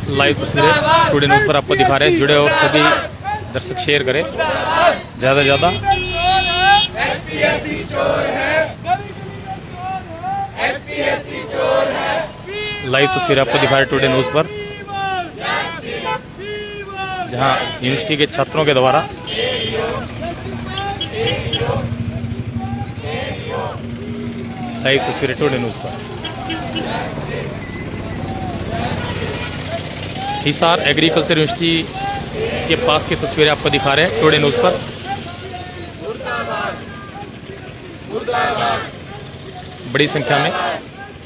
Live तस्वीरें today news पर आपको दिखा रहे हैं। जुड़े और सभी दर्शक शेयर करें ज़्यादा से ज़्यादा। लाइव तस्वीरें आपको दिखा रहे हैं टुडे न्यूज़ पर, जहां यूनिवर्सिटी के छात्रों के द्वारा लाइव तस्वीरें टुडे न्यूज़ पर। हिसार एग्रीकल्चर यूनिवर्सिटी के पास की तस्वीरें आपको दिखा रहे हैं टुडे न्यूज़ पर। बड़ी संख्या में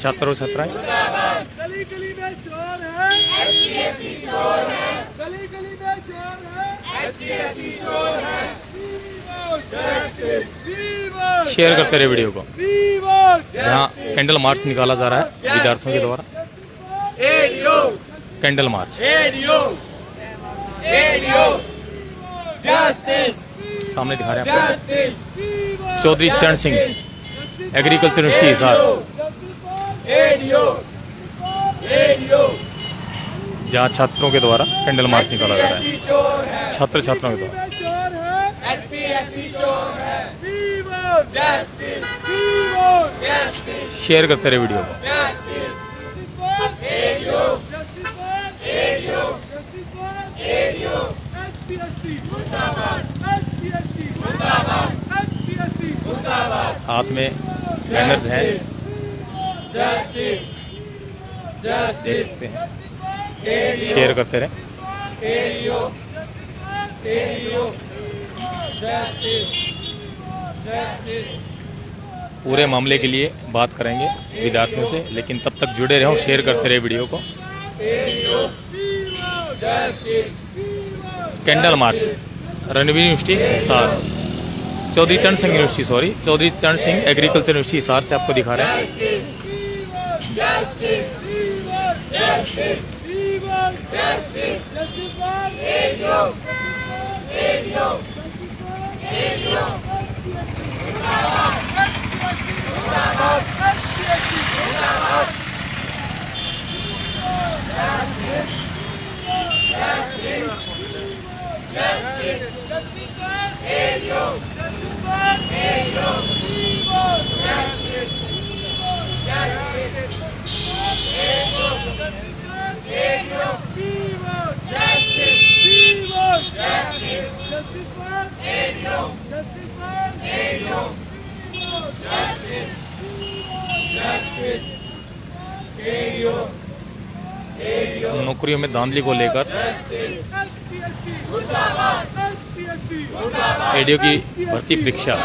छात्र और छात्राएं। गली गली में शोर है, एचपीएससी चोर है। गली गली में शोर है, एचपीएससी चोर है। शेयर करते रहे वीडियो को, जहां कैंडल मार्च निकाला जा रहा है विद्यार्थियों के द्वारा। कैंडल मार्च सामने दिखा रहे हैं आपको। चौधरी चरण सिंह एग्रीकल्चर यूनिवर्सिटी हिसार, जहां छात्रों के द्वारा कैंडल मार्च निकाला जा रहा है, छात्र छात्राओं के द्वारा। शेयर करते रहे वीडियो को। हाथ में बैनर्स हैं, देख सकते हैं। शेयर करते रहे। पूरे मामले के लिए बात करेंगे विद्यार्थियों से, लेकिन तब तक जुड़े रहो, शेयर करते रहे वीडियो को। Candle march Ranvir University Hisar, Chaudhary Charan Singh university, Chaudhary Charan Singh agriculture university Hisar से आपको दिखा रहे हैं। नौकरियों में धांधली को लेकर, एडीओ की भर्ती परीक्षा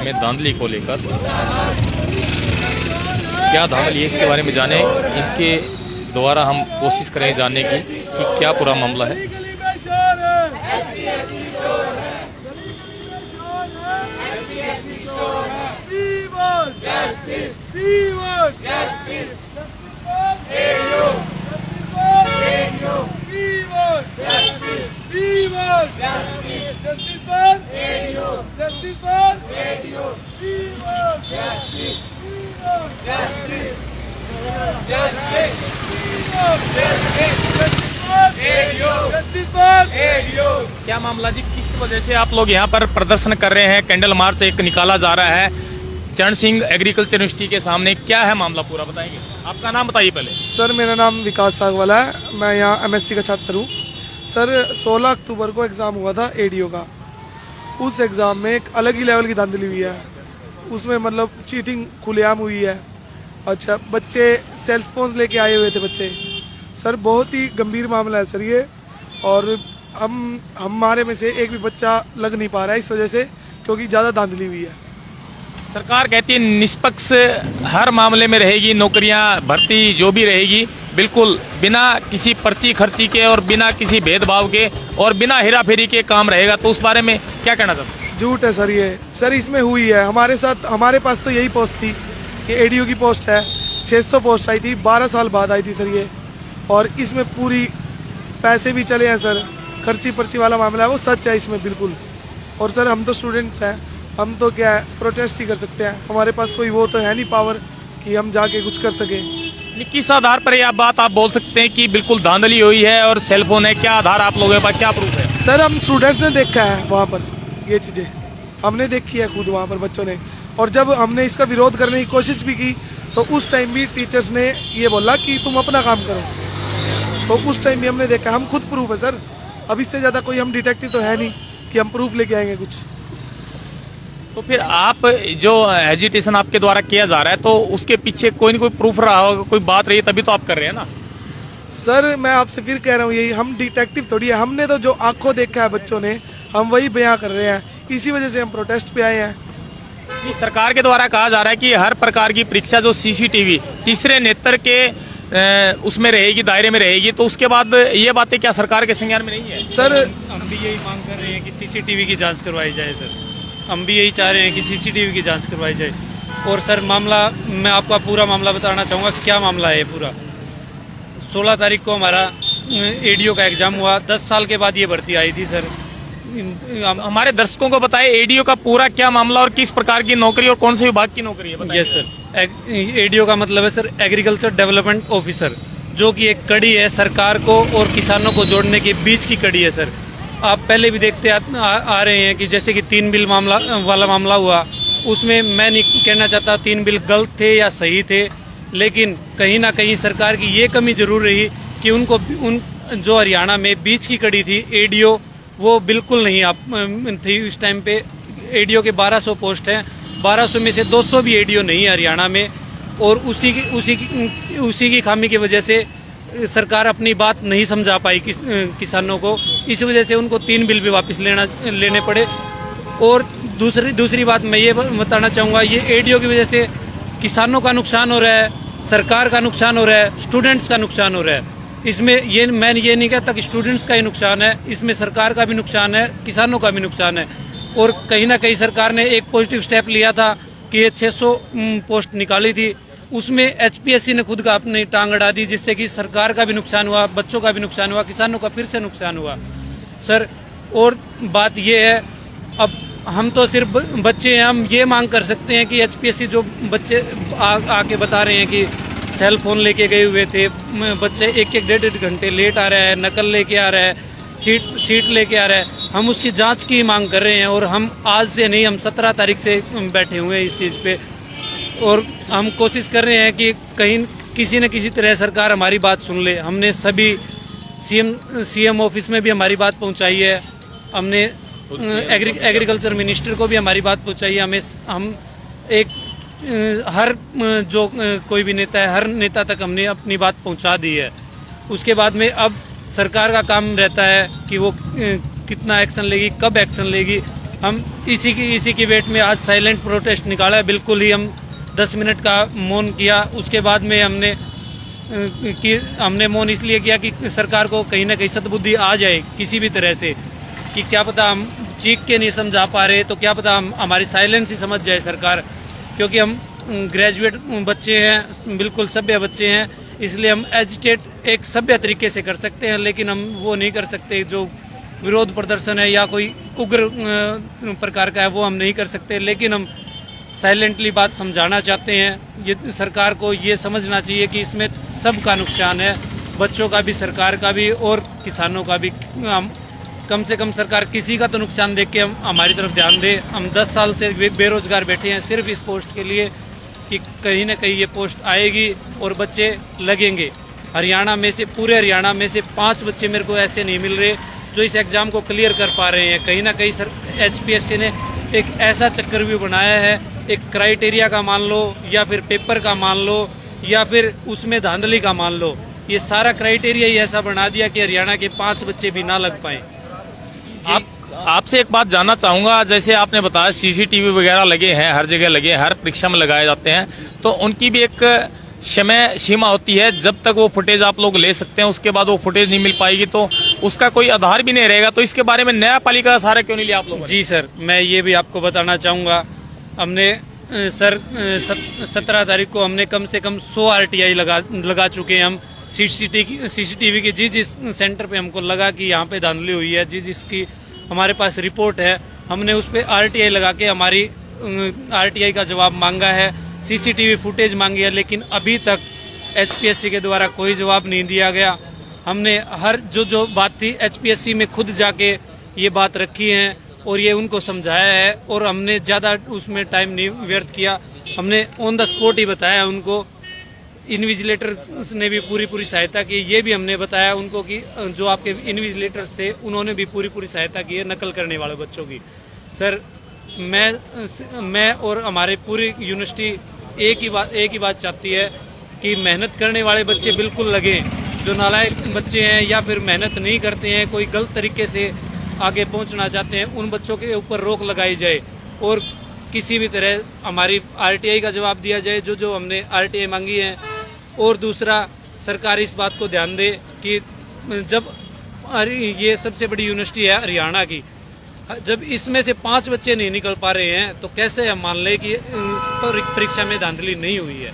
में धांधली को लेकर क्या धांधली है, इसके बारे में जाने। इनके द्वारा हम कोशिश करें जानने की कि क्या पूरा मामला है। क्या मामला जी, किस वजह से आप लोग यहाँ पर प्रदर्शन कर रहे हैं? कैंडल मार्च एक निकाला जा रहा है चरण सिंह एग्रीकल्चर यूनिवर्सिटी के सामने, क्या है मामला पूरा बताएंगे? आपका नाम बताइए पहले। सर मेरा नाम विकास सागवाला है, मैं यहाँ एमएससी का छात्र हूँ। सर 16 अक्टूबर को एग्ज़ाम हुआ था एडीओ का। उस एग्ज़ाम में एक अलग ही लेवल की धांधली हुई है, उसमें मतलब चीटिंग खुलेआम हुई है। अच्छा, बच्चे सेल्फ फोन लेके आए हुए थे बच्चे। सर बहुत ही गंभीर मामला है सर ये, और हमारे में से एक भी बच्चा लग नहीं पा रहा है इस वजह से, क्योंकि ज़्यादा धांधली हुई है। सरकार कहती है निष्पक्ष हर मामले में रहेगी, नौकरियां भर्ती जो भी रहेगी बिल्कुल बिना किसी पर्ची खर्ची के और बिना किसी भेदभाव के और बिना हेराफेरी के काम रहेगा, तो उस बारे में क्या कहना चाहते हैं? झूठ है सर ये। सर इसमें हुई है हमारे साथ, हमारे पास तो यही पोस्ट थी, ये एडीओ की पोस्ट है। 600 पोस्ट आई थी, 12 साल बाद आई थी सर ये, और इसमें पूरी पैसे भी चले हैं सर, खर्ची पर्ची वाला मामला है वो सच है इसमें बिल्कुल। और सर हम तो स्टूडेंट्स हैं, हम तो क्या है प्रोटेस्ट ही कर सकते हैं, हमारे पास कोई वो तो है नहीं पावर कि हम जाके कुछ कर सके। किस आधार पर यह बात आप बोल सकते हैं कि बिल्कुल धांधली हुई है और सेलफोन है? क्या आधार आप लोगों के पास, क्या प्रूफ है? सर हम स्टूडेंट्स ने देखा है वहाँ पर, ये चीज़ें हमने देखी है खुद वहाँ पर बच्चों ने, और जब हमने इसका विरोध करने की कोशिश भी की तो उस टाइम भी टीचर्स ने ये बोला कि तुम अपना काम करो, तो उस टाइम भी हमने देखा। हम खुद प्रूफ है सर, अब इससे ज़्यादा कोई हम डिटेक्टिव तो है नहीं कि हम प्रूफ लेके आएंगे कुछ। तो फिर आप जो एजिटेशन आपके द्वारा किया जा रहा है, तो उसके पीछे कोई ना कोई प्रूफ रहा होगा, कोई बात रही है, तभी तो आप कर रहे हैं ना? सर मैं आपसे फिर कह रहा हूँ, यही हम डिटेक्टिव थोड़ी है, हमने तो जो आंखों देखा है बच्चों ने हम वही बयां कर रहे हैं, इसी वजह से हम प्रोटेस्ट पे आए हैं। ये सरकार के द्वारा कहा जा रहा है कि हर प्रकार की परीक्षा जो सीसीटीवी तीसरे नेत्र के उसमें रहेगी, दायरे में रहेगी, तो उसके बाद ये बातें क्या सरकार के संज्ञान में नहीं है? सर हम भी यही मांग कर रहे हैं कि सीसीटीवी की जांच करवाई जाए सर। हम भी यही चाह रहे हैं कि सीसीटीवी की जांच करवाई जाए। और सर मामला, मैं आपका पूरा मामला बताना चाहूँगा क्या मामला है पूरा। 16 तारीख को हमारा एडीओ का एग्जाम हुआ, 10 साल के बाद ये भर्ती आई थी सर। हमारे दर्शकों को बताएं एडीओ का पूरा क्या मामला और किस प्रकार की नौकरी और कौन से विभाग की नौकरी है? यस सर, एडीओ का मतलब है सर एग्रीकल्चर डेवलपमेंट ऑफिसर, जो कि एक कड़ी है सरकार को और किसानों को जोड़ने के बीच की कड़ी है सर। आप पहले भी देखते आ रहे हैं कि जैसे कि 3 बिल वाला मामला हुआ, उसमें मैं नहीं कहना चाहता 3 बिल गलत थे या सही थे, लेकिन कहीं ना कहीं सरकार की ये कमी जरूर रही कि उनको उन जो हरियाणा में बीच की कड़ी थी एडीओ, वो बिल्कुल नहीं आप थी उस टाइम पे। एडीओ के 1200 पोस्ट हैं, 1200 में से 200 भी एडीओ नहीं है हरियाणा में, और उसी की खामी की वजह से सरकार अपनी बात नहीं समझा पाई किसानों को। इस वजह से उनको 3 बिल भी वापस लेने पड़े। और दूसरी बात मैं ये बताना चाहूँगा, ये एडीओ की वजह से किसानों का नुकसान हो रहा है, सरकार का नुकसान हो रहा है, स्टूडेंट्स का नुकसान हो रहा है। इसमें मैं ये नहीं कहता कि स्टूडेंट्स का ही नुकसान है, इसमें सरकार का भी नुकसान है, किसानों का भी नुकसान है। और कहीं ना कहीं सरकार ने एक पॉजिटिव स्टेप लिया था कि ये 600 पोस्ट निकाली थी, उसमें एचपीएससी ने खुद का अपनी टांग अड़ा दी, जिससे कि सरकार का भी नुकसान हुआ, बच्चों का भी नुकसान हुआ, किसानों का फिर से नुकसान हुआ सर। और बात ये है, अब हम तो सिर्फ बच्चे हैं, हम ये मांग कर सकते हैं कि एचपीएससी जो बच्चे आके बता रहे हैं कि सेल फोन लेके गए हुए थे बच्चे, 1-1 घंटे लेट आ रहा है, नकल लेके आ रहा है, सीट लेके आ रहा है, हम उसकी जांच की मांग कर रहे हैं। और हम आज से नहीं, हम 17 तारीख से बैठे हुए हैं इस चीज़ पे, और हम कोशिश कर रहे हैं कि कहीं किसी न किसी तरह सरकार हमारी बात सुन ले। हमने सभी सीएम ऑफिस में भी हमारी बात पहुंचाई है, हमने एग्रीकल्चर मिनिस्टर को भी हमारी बात पहुंचाई है। हम एक हर जो कोई भी नेता है, हर नेता तक हमने अपनी बात पहुंचा दी है। उसके बाद में अब सरकार का काम रहता है कि वो कितना एक्शन लेगी, कब एक्शन लेगी। हम इसी की वेट में आज साइलेंट प्रोटेस्ट निकाला है। बिल्कुल ही हम 10 मिनट का मौन किया। उसके बाद में हमने मौन इसलिए किया कि सरकार को कहीं ना कहीं सद्बुद्धि आ जाए किसी भी तरह से, कि क्या पता हम चीख के नहीं समझा पा रहे तो क्या पता हमारी साइलेंस ही समझ जाए सरकार, क्योंकि हम ग्रेजुएट बच्चे हैं, बिल्कुल सभ्य बच्चे हैं, इसलिए हम एजिटेट एक सभ्य तरीके से कर सकते हैं, लेकिन हम वो नहीं कर सकते जो विरोध प्रदर्शन है या कोई उग्र प्रकार का है, वो हम नहीं कर सकते। लेकिन हम साइलेंटली बात समझाना चाहते हैं। ये सरकार को ये समझना चाहिए कि इसमें सबका नुकसान है, बच्चों का भी, सरकार का भी और किसानों का भी। हम कम से कम सरकार किसी का तो नुकसान देख के हमारी तरफ ध्यान दे। हम 10 साल से बेरोजगार बैठे हैं सिर्फ इस पोस्ट के लिए कि कहीं ना कहीं ये पोस्ट आएगी और बच्चे लगेंगे। हरियाणा में से, पूरे हरियाणा में से 5 बच्चे मेरे को ऐसे नहीं मिल रहे जो इस एग्ज़ाम को क्लियर कर पा रहे हैं। कहीं ना कहीं सर एचपीएससी ने एक ऐसा चक्रव्यूह बनाया है, एक क्राइटेरिया का मान लो या फिर पेपर का मान लो या फिर उसमें धांधली का मान लो, ये सारा क्राइटेरिया ही ऐसा बना दिया कि हरियाणा के 5 बच्चे भी ना लग पाए। आपसे एक बात जानना चाहूंगा, जैसे आपने बताया सीसीटीवी वगैरह लगे हैं, हर जगह लगे हैं, हर परीक्षा में लगाए जाते हैं, तो उनकी भी एक समय सीमा होती है, जब तक वो फुटेज आप लोग ले सकते हैं, उसके बाद वो फुटेज नहीं मिल पाएगी तो उसका कोई आधार भी नहीं रहेगा। तो इसके बारे में न्यायपालिका का सहारा क्यों नहीं लिया आप लोग? जी सर, मैं ये भी आपको बताना चाहूँगा, हमने सर 17 तारीख को हमने कम से कम 100 RTI लगा चुके हैं हम। सीसीटीवी की जिस सेंटर पे हमको लगा कि यहाँ पे धांधली हुई है, जिसकी हमारे पास रिपोर्ट है, हमने उस पर RTI लगा के हमारी RTI का जवाब मांगा है। सीसीटीवी फुटेज मांगी है, लेकिन अभी तक एचपीएससी के द्वारा कोई जवाब नहीं दिया गया। हमने हर जो बात थी एचपीएससी में खुद जाके ये बात रखी है और ये उनको समझाया है, और हमने ज़्यादा उसमें टाइम नहीं व्यर्थ किया। हमने ऑन द स्पॉट ही बताया उनको। इन्विजिलेटर ने भी पूरी सहायता की। ये भी हमने बताया उनको कि जो आपके इन्विजिलेटर्स थे उन्होंने भी पूरी सहायता की है नकल करने वाले बच्चों की। सर मैं और हमारे पूरी यूनिवर्सिटी एक ही बात चाहती है कि मेहनत करने वाले बच्चे बिल्कुल लगे। जो नालायक बच्चे हैं या फिर मेहनत नहीं करते हैं, कोई गलत तरीके से आगे पहुंचना चाहते हैं, उन बच्चों के ऊपर रोक लगाई जाए और किसी भी तरह हमारी आरटीआई का जवाब दिया जाए जो हमने आरटीआई मांगी है। और दूसरा, सरकार इस बात को ध्यान दे कि जब ये सबसे बड़ी यूनिवर्सिटी है हरियाणा की, जब इसमें से 5 बच्चे नहीं निकल पा रहे हैं तो कैसे हम मान लें कि परीक्षा में धांधली नहीं हुई है।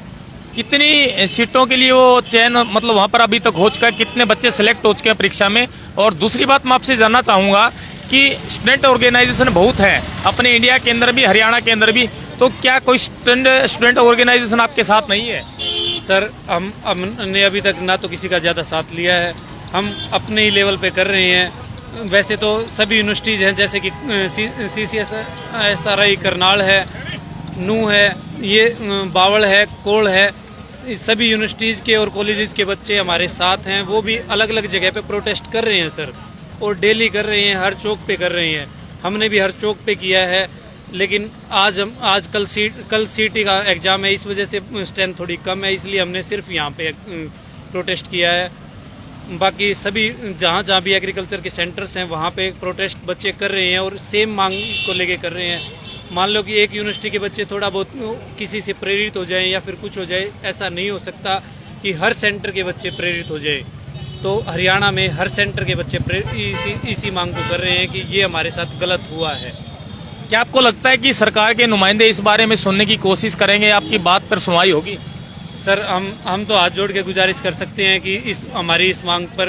कितनी सीटों के लिए वो चयन मतलब वहां पर अभी तक हो चुका है, कितने बच्चे सिलेक्ट हो चुके हैं परीक्षा में? और दूसरी बात मैं आपसे जानना चाहूंगा कि स्टूडेंट ऑर्गेनाइजेशन बहुत है अपने इंडिया के अंदर भी, हरियाणा के अंदर भी, तो क्या कोई स्टूडेंट ऑर्गेनाइजेशन आपके साथ नहीं है? सर हमने अभी तक ना तो किसी का ज़्यादा साथ लिया है, हम अपने ही लेवल पे कर रहे हैं। वैसे तो सभी यूनिवर्सिटीज़ हैं, जैसे कि CCSRI करनाल है, नू है, ये बावल है, कोल है, सभी यूनिवर्सिटीज़ के और कॉलेजेस के बच्चे हमारे साथ हैं। वो भी अलग अलग जगह पे प्रोटेस्ट कर रहे हैं सर, और डेली कर रहे हैं, हर चौक पे कर रहे हैं। हमने भी हर चौक पे किया है, लेकिन कल सीटी का एग्ज़ाम है, इस वजह से स्ट्रेंथ थोड़ी कम है, इसलिए हमने सिर्फ यहाँ पे प्रोटेस्ट किया है। बाकी सभी जहाँ भी एग्रीकल्चर के सेंटर्स हैं वहाँ पे प्रोटेस्ट बच्चे कर रहे हैं और सेम मांग को लेके कर रहे हैं। मान लो कि एक यूनिवर्सिटी के बच्चे थोड़ा बहुत किसी से प्रेरित हो जाएं या फिर कुछ हो जाए, ऐसा नहीं हो सकता कि हर सेंटर के बच्चे प्रेरित हो जाए। तो हरियाणा में हर सेंटर के बच्चे इसी मांग को कर रहे हैं कि ये हमारे साथ गलत हुआ है। क्या आपको लगता है कि सरकार के नुमाइंदे इस बारे में सुनने की कोशिश करेंगे, आपकी बात पर सुनवाई होगी? सर हम तो हाथ जोड़ के गुजारिश कर सकते हैं कि हमारी इस मांग पर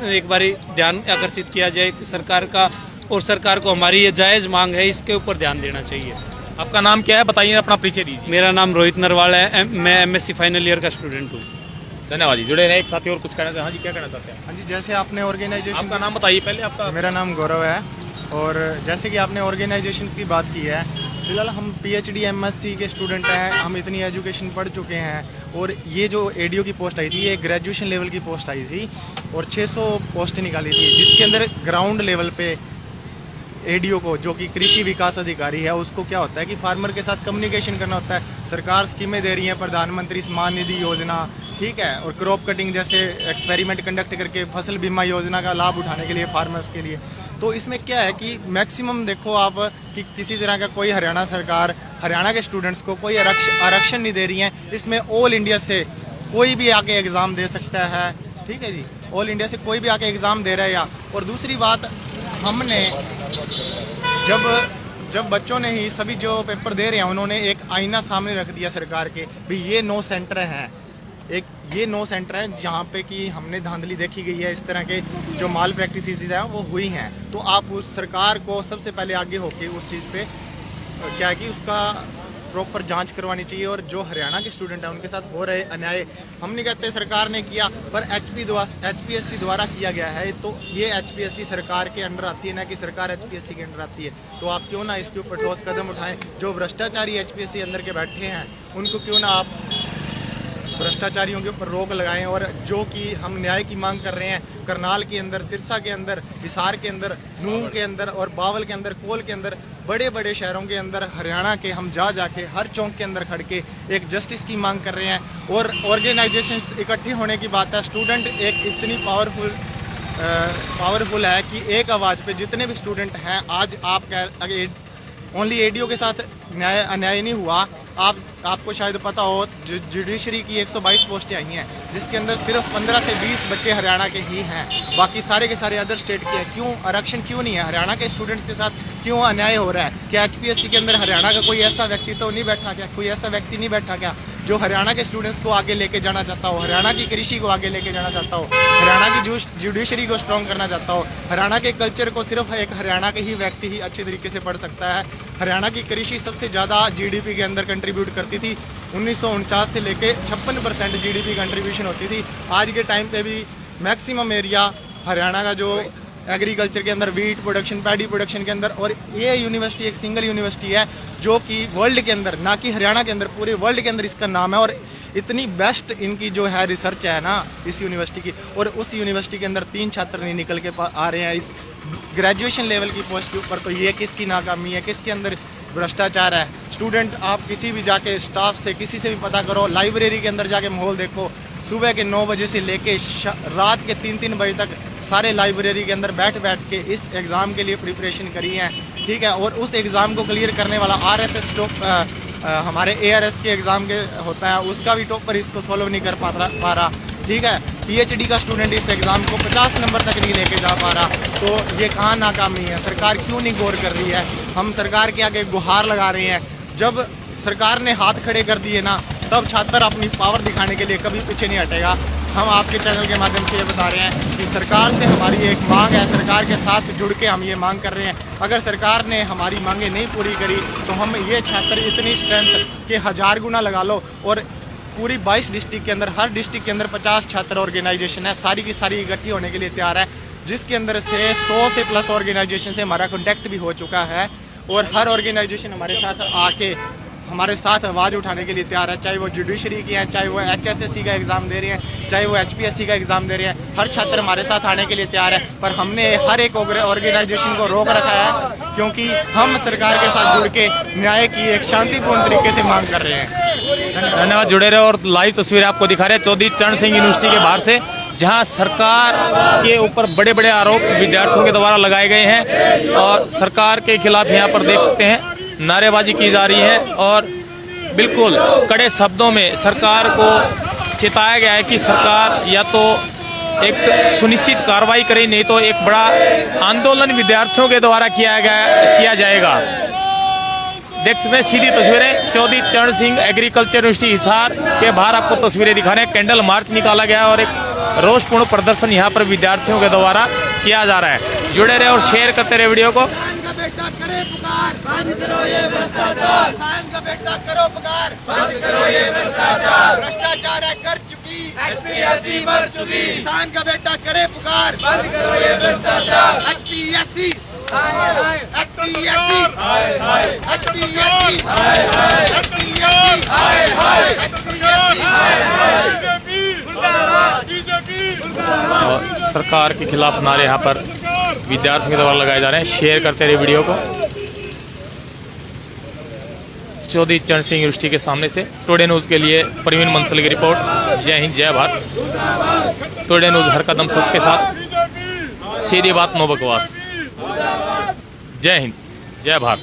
एक बारी ध्यान आकर्षित किया जाए सरकार का, और सरकार को हमारी ये जायज़ मांग है, इसके ऊपर ध्यान देना चाहिए। आपका नाम क्या है, बताइए, अपना परिचय दीजिए। मेरा नाम रोहित नरवाल है, मैं MSc फाइनल ईयर का स्टूडेंट हूँ। धन्यवाद जी, जुड़े रहे। एक साथी और कुछ कहना चाहते हैं? हाँ जी, क्या कहना चाहते हैं? हाँ जी, जैसे आपने ऑर्गेनाइजेशन, आपका नाम बताइए पहले। आपका? मेरा नाम गौरव है, और जैसे कि आपने ऑर्गेनाइजेशन की बात की है, फिलहाल हम PhD MSc के स्टूडेंट हैं, हम इतनी एजुकेशन पढ़ चुके हैं, और ये जो ADO की पोस्ट आई थी, ये ग्रेजुएशन लेवल की पोस्ट आई थी और 600 पोस्ट निकाली थी, जिसके अंदर ग्राउंड लेवल पे ADO को, जो कि कृषि विकास अधिकारी है, उसको क्या होता है कि फार्मर के साथ कम्युनिकेशन करना होता है। सरकार स्कीमें दे रही है, प्रधानमंत्री सम्मान निधि योजना, ठीक है, और क्रॉप कटिंग जैसे एक्सपेरिमेंट कंडक्ट करके फसल बीमा योजना का लाभ उठाने के लिए फार्मर्स के लिए। तो इसमें क्या है कि मैक्सिमम देखो आप कि किसी तरह का कोई हरियाणा सरकार हरियाणा के स्टूडेंट्स को कोई आरक्षण नहीं दे रही है। इसमें ऑल इंडिया से कोई भी आके एग्ज़ाम दे सकता है, ठीक है जी, ऑल इंडिया से कोई भी आके एग्ज़ाम दे रहा है। और दूसरी बात, हमने जब बच्चों ने ही सभी जो पेपर दे रहे हैं, उन्होंने एक आईना सामने रख दिया सरकार के, भी ये 9 सेंटर हैं, ये 9 सेंटर हैं जहाँ पे कि हमने धांधली देखी गई है, इस तरह के जो माल प्रैक्टिसेस हैं वो हुई हैं। तो आप उस सरकार को सबसे पहले आगे होके उस चीज़ पे क्या है कि उसका प्रॉपर जांच करवानी चाहिए। और जो हरियाणा के स्टूडेंट हैं उनके साथ हो रहे अन्याय, हम नहीं कहते सरकार ने किया, पर HPSC द्वारा किया गया है, तो ये HPSC सरकार के अंडर आती है, ना कि सरकार HPSC के अंडर आती है। तो आप क्यों ना इसके ऊपर ठोस कदम उठाएं। जो भ्रष्टाचारी HPSC अंदर के बैठे हैं उनको क्यों ना आप भ्रष्टाचारियों के ऊपर रोक लगाएं। और जो कि हम न्याय की मांग कर रहे हैं, करनाल के अंदर, सिरसा के अंदर, हिसार के अंदर, नूंह के अंदर और बावल के अंदर, कोल के अंदर, बड़े बड़े शहरों के अंदर हरियाणा के हम जाके हर चौक के अंदर खड़ के एक जस्टिस की मांग कर रहे हैं। और ऑर्गेनाइजेशंस इकट्ठी होने की बात है। स्टूडेंट एक इतनी पावरफुल है कि एक आवाज़ पे जितने भी स्टूडेंट हैं, आज आप ओनली ADO के साथ अन्याय नहीं हुआ। आपको शायद पता हो, जुडिशरी की 122 पोस्टें आई हैं, जिसके अंदर सिर्फ 15 से 20 बच्चे हरियाणा के ही हैं, बाकी सारे के सारे अदर स्टेट के हैं। क्यों आरक्षण क्यों नहीं है? हरियाणा के स्टूडेंट्स के साथ क्यों अन्याय हो रहा है? क्या HPSC के अंदर हरियाणा का कोई ऐसा व्यक्ति तो नहीं बैठा क्या? कोई ऐसा व्यक्ति नहीं बैठा क्या जो हरियाणा के स्टूडेंट्स को आगे लेके जाना चाहता हो, हरियाणा की कृषि को आगे लेके जाना चाहता हो, हरियाणा की जुडिशरी को स्ट्रॉन्ग करना चाहता हो, हरियाणा के कल्चर को सिर्फ एक हरियाणा के ही व्यक्ति ही अच्छे तरीके से पढ़ सकता है। हरियाणा की कृषि सबसे ज़्यादा जीडीपी के अंदर कंट्रीब्यूट करती थी। 1949 से लेके 56% जीडीपी कंट्रीब्यूशन होती थी। आज के टाइम पे भी मैक्सिमम एरिया हरियाणा का जो एग्रीकल्चर के अंदर, वीट प्रोडक्शन, पैडी प्रोडक्शन के अंदर, और ये यूनिवर्सिटी एक सिंगल यूनिवर्सिटी है जो कि वर्ल्ड के अंदर, ना कि हरियाणा के अंदर, पूरे वर्ल्ड के अंदर इसका नाम है। और इतनी बेस्ट इनकी जो है रिसर्च है ना इस यूनिवर्सिटी की, और उस यूनिवर्सिटी के अंदर 3 छात्र नहीं निकल के आ रहे हैं इस ग्रेजुएशन लेवल की पोस्ट के ऊपर। तो ये किसकी नाकामी है, किसके अंदर भ्रष्टाचार है? स्टूडेंट, आप किसी भी जाके स्टाफ से, किसी से भी पता करो, लाइब्रेरी के अंदर जाके माहौल देखो, सुबह के 9 बजे से लेके रात के 3-3 बजे तक सारे लाइब्रेरी के अंदर बैठ के इस एग्ज़ाम के लिए प्रिपरेशन करी है, ठीक है। और उस एग्ज़ाम को क्लियर करने वाला RSS टॉप हमारे ARS के एग्ज़ाम के होता है, उसका भी टॉपर इसको सॉल्व नहीं कर पा रहा, ठीक है। PhD का स्टूडेंट इस एग्ज़ाम को 50 नंबर तक नहीं लेके जा पा रहा। तो ये कहाँ नाकामी है? सरकार क्यों नहीं गौर कर रही है? हम सरकार के आगे गुहार लगा रहे हैं। जब सरकार ने हाथ खड़े कर दिए ना, तब छात्र अपनी पावर दिखाने के लिए कभी पीछे नहीं हटेगा। हम आपके चैनल के माध्यम से ये बता रहे हैं कि सरकार से हमारी एक मांग है, सरकार के साथ जुड़ के हम ये मांग कर रहे हैं। अगर सरकार ने हमारी मांगें नहीं पूरी करी तो हम ये छात्र इतनी स्ट्रेंथ के 1000 गुना लगा लो, और पूरी 22 डिस्ट्रिक्ट के अंदर, हर डिस्ट्रिक्ट के अंदर 50 छात्र ऑर्गेनाइजेशन है, सारी की सारी इकट्ठी होने के लिए तैयार है, जिसके अंदर से 100 से प्लस ऑर्गेनाइजेशन से हमारा कॉन्टैक्ट भी हो चुका है। और हर ऑर्गेनाइजेशन हमारे साथ आके हमारे साथ आवाज़ उठाने के लिए तैयार है, चाहे वो जुडिशरी की है, चाहे वो HSSC का एग्ज़ाम दे रहे हैं, चाहे वो HPSC का एग्ज़ाम दे रहे हैं। हर छात्र हमारे साथ आने के लिए तैयार है, पर हमने हर एक ऑर्गेनाइजेशन को रोक रखा है क्योंकि हम सरकार के साथ जुड़ के न्याय की एक शांतिपूर्ण तरीके से मांग कर रहे हैं। धन्यवाद। जुड़े रहे और लाइव तस्वीरें आपको दिखा रहे हैं चौधरी चरण सिंह यूनिवर्सिटी के बाहर से, जहां सरकार के ऊपर बड़े बड़े आरोप विद्यार्थियों के द्वारा लगाए गए हैं और सरकार के खिलाफ यहाँ पर देख सकते हैं नारेबाजी की जा रही है और बिल्कुल कड़े शब्दों में सरकार को चेताया गया है कि सरकार या तो एक सुनिश्चित कार्रवाई करे, नहीं तो एक बड़ा आंदोलन विद्यार्थियों के द्वारा किया जाएगा। देख सकते हैं सीधी तस्वीरें चौधरी चरण सिंह एग्रीकल्चर यूनिवर्सिटी हिसार के बाहर आपको तस्वीरें दिखा रहे हैं। कैंडल मार्च निकाला गया और एक रोषपूर्ण प्रदर्शन यहाँ पर विद्यार्थियों के द्वारा किया जा रहा है। जुड़े रहे और शेयर करते रहे वीडियो को। करे पुकार, बंद करो ये भ्रष्टाचार। किसान का बेटा करो पुकार, बंद करो ये भ्रष्टाचार। भ्रष्टाचार है कर चुकी, HPSC मर चुकी। किसान का बेटा करे पुकार, बंद करो ये भ्रष्टाचार। HPSC, सरकार के खिलाफ नारे यहाँ पर विद्यार्थियों के द्वारा लगाए जा रहे हैं। शेयर करते रहे वीडियो को। चौधरी चरण सिंह यूनिवर्सिटी के सामने से टुडे न्यूज के लिए प्रवीण मंसल की रिपोर्ट। जय हिंद, जय भारत। टुडे न्यूज हर कदम सच के साथ, सीधी बात नो बकवास। जय हिंद, जय भारत।